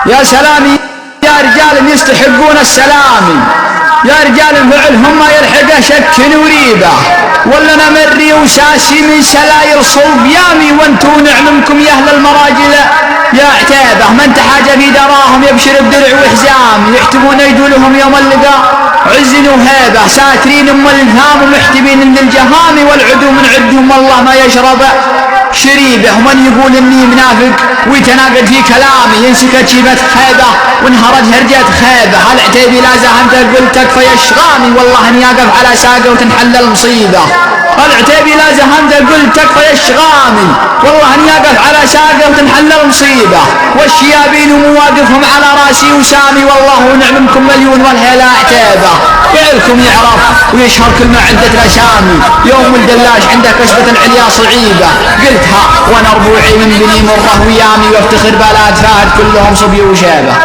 يا سلامي يا رجال يستحقون السلامي، يا رجال الفعل هم يلحقه شك وريبه، ولا نمري وساسي من سلاير صوب يامي، وانتو نعلمكم يا اهل المراجل يا عتيبه، من تحاجى في دراهم يبشر بدرع وحزام، يحتمون يدولهم يوم اللقاء عز وهيبه، ساترين ام الفهام ومحتمين للجهام، والعدو من عدهم والله ما يشرب شريبه، ومن يقول اني منافق ويتناقض في كلامي ينسكت شيبه خيبه وانهرج هرجه خيبه، العتيبي لا زهمت قلت تكفى يشغامي، والله اني اقف على ساقه وتنحل المصيبه، العتيبي لا زهمت قلت تكفى يشغامي، والله اني اقف على ساقه وتنحل المصيبه، والشيابين ومواقفهم على راسي وسامي، والله ونعمكم مليون والهيلا عتيبه، فعلكم يعرف ويشهر كل ما عدة الاسامي، يوم الدلاش عنده كسبة العليا صعيبة، قلتها وانا ربوعي من بني مره ويامي، وافتخر بلاد فهد كلهم صبي وشيبه.